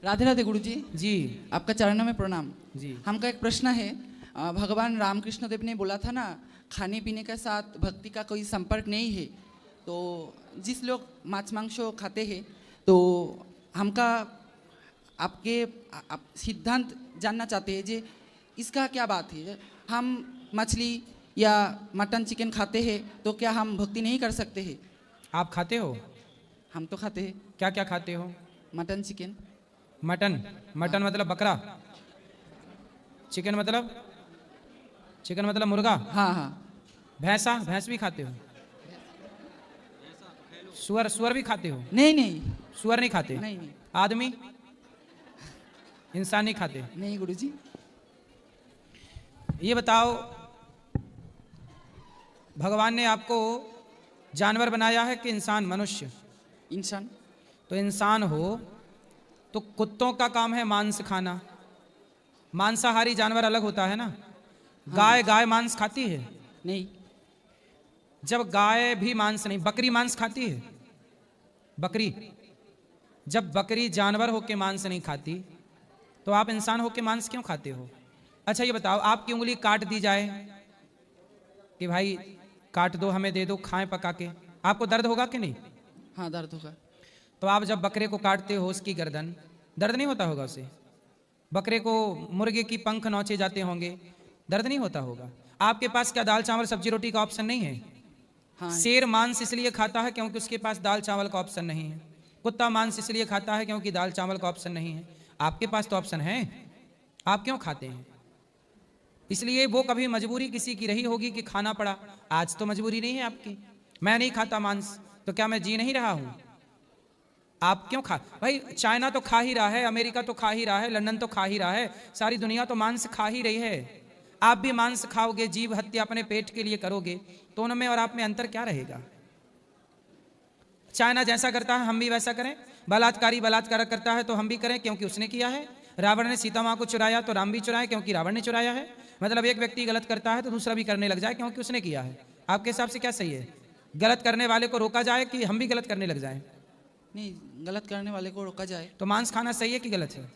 राधे राधे गुरुजी। जी आपका चरणों में प्रणाम जी। हमका एक प्रश्न है। भगवान रामकृष्ण देव ने बोला था ना, खाने पीने के साथ भक्ति का कोई संपर्क नहीं है। तो जिस लोग मांस मांस खाते हैं, तो हमका आपके आप सिद्धांत जानना चाहते हैं जी, इसका क्या बात है। हम मछली या मटन चिकन खाते हैं तो क्या हम भक्ति नहीं कर सकते हैं? आप खाते हो? हम तो खाते हैं। क्या क्या खाते हो? Mutton chicken. मटन? मटन मतलब बकरा, चिकन मतलब मुर्गा। हाँ हाँ। भैंसा, भैंस भी खाते हो? सुअर भी खाते हो? नहीं नहीं सुअर नहीं खाते? नहीं नहीं आदमी, इंसान नहीं खाते? नहीं गुरुजी। ये बताओ, भगवान ने आपको जानवर बनाया है कि इंसान, मनुष्य? इंसान। तो इंसान हो तो कुत्तों का काम है मांस खाना। मांसाहारी जानवर अलग होता है ना। हाँ। गाय मांस खाती है? नहीं। जब गाय भी मांस नहीं, बकरी मांस खाती है? बकरी, जब बकरी जानवर होके मांस नहीं खाती तो आप इंसान होके मांस क्यों खाते हो? अच्छा ये बताओ, आपकी उंगली काट दी जाए कि भाई काट दो, हमें दे दो, खाएं पका के, आपको दर्द होगा कि नहीं? हाँ दर्द होगा। तो आप जब बकरे को काटते हो, उसकी गर्दन, दर्द नहीं होता होगा उसे? बकरे को, मुर्गे की पंख नोचे जाते होंगे, दर्द नहीं होता होगा? आपके पास क्या दाल चावल सब्जी रोटी का ऑप्शन नहीं है? हाँ। शेर मांस इसलिए खाता है क्योंकि उसके पास दाल चावल का ऑप्शन नहीं है। कुत्ता मांस इसलिए खाता है क्योंकि दाल चावल का ऑप्शन नहीं है। आपके पास तो ऑप्शन है, आप क्यों खाते हैं? इसलिए वो कभी मजबूरी किसी की रही होगी कि खाना पड़ा। आज तो मजबूरी नहीं है आपकी। मैं नहीं खाता मांस तो क्या मैं जी नहीं रहा हूं? आप क्यों खा, भाई चाइना तो खा ही रहा है, अमेरिका तो खा ही रहा है, लंदन तो खा ही रहा है, सारी दुनिया तो मांस खा ही रही है। आप भी मांस खाओगे, जीव हत्या अपने पेट के लिए करोगे, तो उनमें और आप में अंतर क्या रहेगा? चाइना जैसा करता है हम भी वैसा करें। बलात्कारी बलात्कार करता है तो हम भी करें क्योंकि उसने किया है। रावण ने सीता मां को चुराया तो राम भी चुराए क्योंकि रावण ने चुराया है। मतलब एक व्यक्ति गलत करता है तो दूसरा भी करने लग जाए क्योंकि उसने किया है। आपके हिसाब से क्या सही है? गलत करने वाले को रोका जाए कि हम भी गलत करने लग जाए? नहीं, गलत करने वाले को रोका जाए। तो मांस खाना सही है कि गलत है?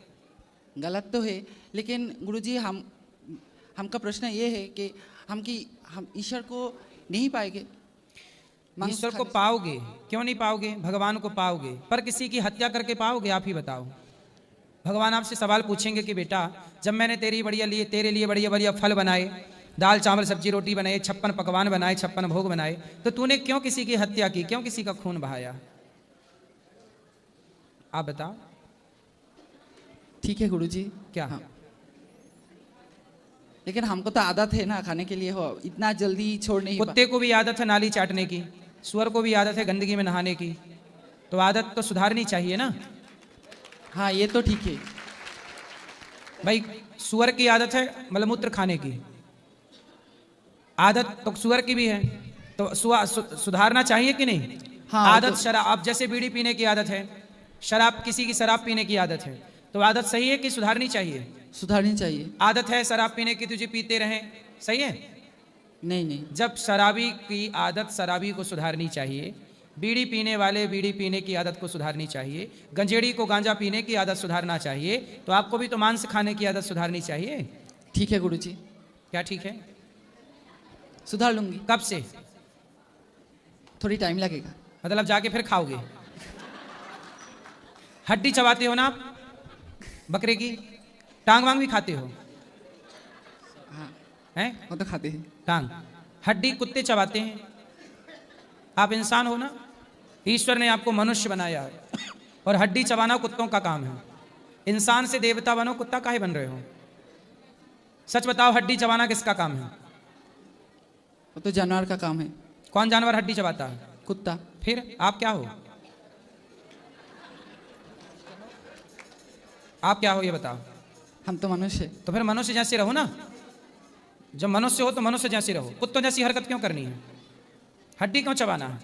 गलत तो है, लेकिन गुरुजी हमका प्रश्न ये है कि हम ईश्वर को नहीं पाएंगे। ईश्वर को पाओगे, क्यों नहीं पाओगे? भगवान को पाओगे, पर किसी की हत्या करके पाओगे? आप ही बताओ। भगवान आपसे सवाल पूछेंगे कि बेटा, जब मैंने तेरे लिए बढ़िया बढ़िया फल बनाए, दाल चावल सब्जी रोटी बनाए, 56 पकवान बनाए, 56 भोग बनाए, तो तूने क्यों किसी की हत्या की, क्यों किसी का खून बहाया? आप बताओ। ठीक है गुरुजी। क्या? हाँ। लेकिन हमको तो आदत है ना खाने के लिए, हो इतना जल्दी छोड़ नहीं। कुत्ते को भी आदत है नाली चाटने की, सुअर को भी आदत है गंदगी में नहाने की, तो आदत तो सुधारनी चाहिए ना। हाँ ये तो ठीक है भाई, सुअर की आदत है मलमूत्र खाने की, आदत तो सुअर की भी है, तो सुधारना चाहिए कि नहीं? हाँ। आदत तो शराब, जैसे बीड़ी पीने की आदत है, शराब, किसी की शराब पीने की आदत है, तो आदत सही है कि सुधारनी चाहिए? सुधारनी चाहिए। आदत है शराब पीने की, तुझे पीते रहें, सही है? नहीं नहीं। जब शराबी की आदत शराबी को सुधारनी चाहिए, बीड़ी पीने वाले बीड़ी पीने की आदत को सुधारनी चाहिए, गंजेड़ी को गांजा पीने की आदत सुधारना चाहिए, तो आपको भी तो मांस खाने की आदत सुधारनी चाहिए। ठीक है गुरुजी। क्या ठीक है? सुधार लूंगी। कब से? थोड़ी टाइम लगेगा। मतलब जाके फिर खाओगे? हड्डी चबाते हो ना आप बकरे की? टांग वांग भी खाते हो? हाँ हैं? वो तो खाते हैं। टांग, हड्डी कुत्ते चबाते हैं। आप इंसान हो ना, ईश्वर ने आपको मनुष्य बनाया है और हड्डी चबाना कुत्तों का काम है। इंसान से देवता बनो, कुत्ता काहे बन रहे हो? सच बताओ, हड्डी चबाना किसका काम है? वो तो जानवर का काम है। कौन जानवर हड्डी चबाता है? कुत्ता। फिर आप क्या हो? आप क्या हो ये बताओ? हम तो मनुष्य। तो फिर मनुष्य जैसे रहो ना। जब मनुष्य हो तो मनुष्य जैसे रहो, कुत्तों जैसी हरकत क्यों करनी है? हड्डी क्यों चबाना है?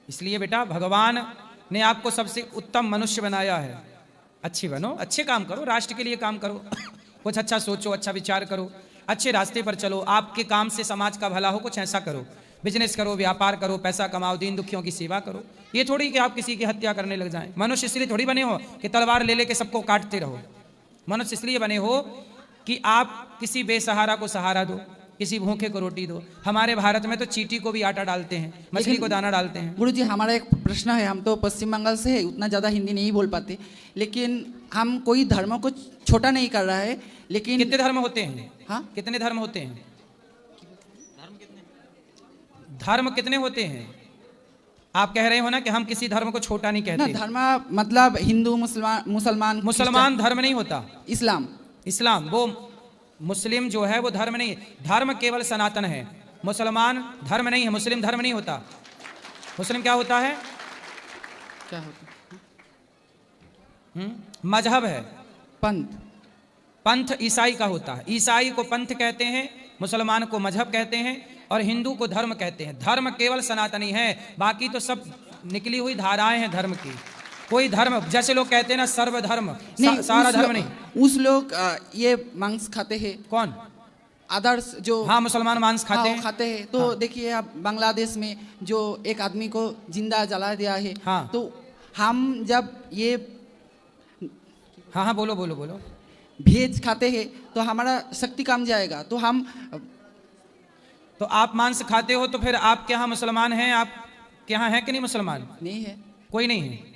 इसलिए बेटा, भगवान ने आपको सबसे उत्तम मनुष्य बनाया है। अच्छे बनो, अच्छे काम करो, राष्ट्र के लिए काम करो, कुछ अच्छा सोचो, अच्छा विचार करो, अच्छे रास्ते पर चलो, आपके काम से समाज का भला हो, कुछ ऐसा करो। बिजनेस करो, व्यापार करो, पैसा कमाओ, दीन दुखियों की सेवा करो। ये थोड़ी कि आप किसी की हत्या करने लग जाएं। मनुष्य इसलिए थोड़ी बने हो कि तलवार ले लेके सबको काटते रहो। मनुष्य इसलिए बने हो कि आप किसी बेसहारा को सहारा दो, किसी भूखे को रोटी दो। हमारे भारत में तो चींटी को भी आटा डालते हैं, मछली को दाना डालते हैं। गुरुजी, हमारा एक प्रश्न है। हम तो पश्चिम बंगाल से है, उतना ज़्यादा हिंदी नहीं बोल पाते, लेकिन हम कोई धर्म को छोटा नहीं कर रहा है, लेकिन कितने धर्म होते हैं? हाँ, कितने धर्म होते हैं? धर्म कितने होते हैं? आप कह रहे हो ना कि हम किसी धर्म को छोटा नहीं ना, कहते। धर्म मतलब हिंदू, मुसलमान मुसलमान धर्म नहीं होता। इस्लाम, इस्लाम, वो मुस्लिम जो है वो धर्म नहीं है। धर्म केवल सनातन है, मुसलमान धर्म नहीं है। मुस्लिम धर्म नहीं होता। मुस्लिम क्या होता है? क्या होता है? मजहब है, पंथ। पंथ ईसाई का होता है। ईसाई को पंथ कहते हैं, मुसलमान को मजहब कहते हैं, और हिंदू को धर्म कहते हैं। धर्म केवल सनातनी है, बाकी तो सब निकली हुई धाराएं हैं धर्म की। कोई धर्म, जैसे लोग कहते हैं ना सर्वधर्म, सारा धर्म नहीं। उस लोग ये मांस खाते हैं। कौन? अदर्स जो, हाँ, मुसलमान मांस खाते हैं। खाते हैं। तो हाँ। देखिए आप बांग्लादेश में जो एक आदमी को जिंदा जला दिया है, हाँ। तो हम जब ये हाँ हाँ, बोलो बोलो बोलो। भेज खाते हैं तो हमारा शक्ति कम जाएगा। तो हम, तो आप मांस खाते हो तो फिर आपके यहाँ मुसलमान हैं? आप के यहाँ है कि नहीं मुसलमान? नहीं है। कोई नहीं है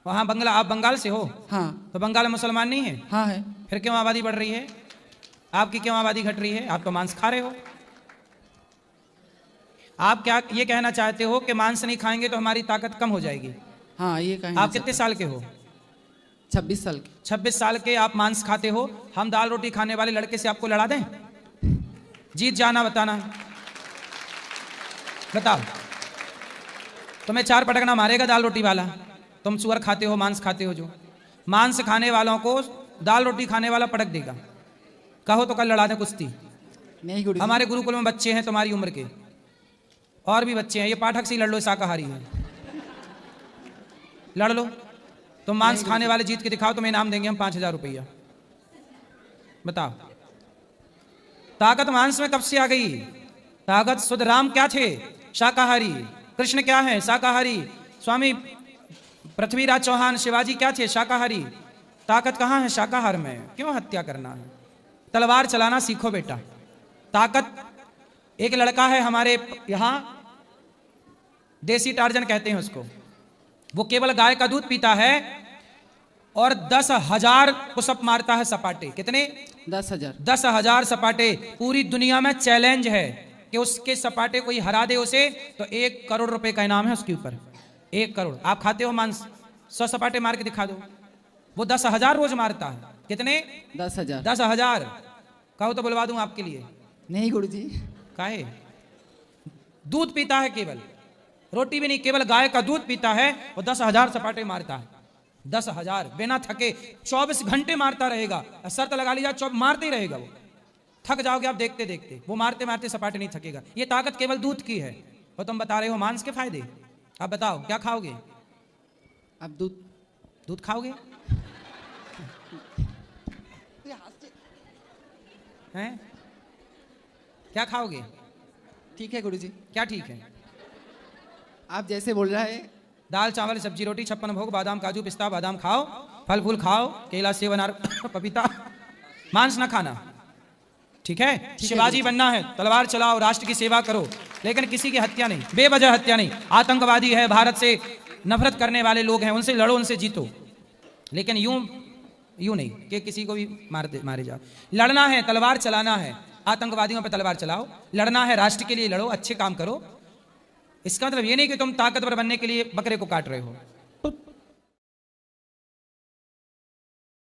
वहाँ। आप बंगाल से हो? हाँ। तो बंगाल में मुसलमान नहीं है? हाँ है। फिर क्यों आबादी बढ़ रही है? आपकी क्यों आबादी घट रही है? आप तो मांस खा रहे हो। आप क्या ये कहना चाहते हो कि मांस नहीं खाएंगे तो हमारी ताकत कम हो जाएगी? हाँ, ये कहें। आप कितने साल के हो? 26 साल के। 26 साल के आप मांस खाते हो। हम दाल रोटी खाने वाले लड़के से आपको लड़ा दें? जीत जाना, बताना, बताओ। तुम्हें 4 पटकना मारेगा दाल रोटी वाला। तुम सुअर खाते हो, मांस खाते हो। जो मांस खाने वालों को दाल रोटी खाने वाला पटक देगा। कहो तो कल लड़ा दे कुश्ती। नहीं गुरु, हमारे गुरुकुल में बच्चे हैं तुम्हारी उम्र के, और भी बच्चे हैं। ये पाठक से ही लड़ लो, शाकाहारी है, लड़ लो। तुम मांस खाने वाले जीत के दिखाओ, तुम्हें इनाम देंगे हम 5000 रुपया। बताओ, ताकत मांस में कब से आ गई? ताकत शुद्ध राम क्या थे? शाकाहारी। कृष्ण क्या है? शाकाहारी। स्वामी पृथ्वीराज चौहान, शिवाजी क्या थे? शाकाहारी। ताकत कहाँ है? शाकाहार में। क्यों हत्या करना है? तलवार चलाना सीखो बेटा। ताकत, एक लड़का है हमारे यहाँ, देसी टार्जन कहते हैं उसको। वो केवल गाय का दूध पीता है और 10,000 पुशअप मारता है सपाटे। कितने? 10,000। 10,000 सपाटे। पूरी दुनिया में चैलेंज है कि उसके सपाटे कोई हरा दे उसे तो 1 करोड़ रुपए का इनाम है उसके ऊपर। 1 करोड़। आप खाते हो मांस? 100 सपाटे मार के दिखा दो। वो 10,000 रोज मारता है। कितने? 10,000। 10,000। कहो तो बुलवा दूं आपके लिए। नहीं गुरुजी। काहे? दूध पीता है केवल, रोटी भी नहीं, केवल गाय का दूध पीता है। वो 10,000 सपाटे मारता है। 10,000 बिना थके 24 घंटे मारता रहेगा। शर्त लगा लीजिए, मारते ही रहेगा। वो थक जाओगे आप देखते देखते। वो मारते मारते सपाटे नहीं थकेगा। ये ताकत केवल दूध की है। और तुम बता रहे हो मांस के फायदे। अब बताओ क्या खाओगे? अब दूध खाओगे? हैं? क्या खाओगे? ठीक है गुरुजी। क्या ठीक है? आप जैसे बोल रहे हैं। दाल चावल सब्जी रोटी 56 भोग, बादाम काजू पिस्ता बादाम खाओ, फल फूल खाओ, केला सेब अनार पपीता। मांस ना खाना, ठीक है? शिवाजी बनना है, तलवार चलाओ, राष्ट्र की सेवा करो, लेकिन किसी की हत्या नहीं, बेवजह हत्या नहीं। आतंकवादी है, भारत से नफरत करने वाले लोग हैं, उनसे लड़ो, उनसे जीतो, लेकिन यूं नहीं कि किसी को भी मारे जाओ। लड़ना है, तलवार चलाना है, आतंकवादियों पर तलवार चलाओ। लड़ना है, राष्ट्र के लिए लड़ो, अच्छे काम करो। इसका मतलब ये नहीं कि तुम ताकतवर बनने के लिए बकरे को काट रहे हो।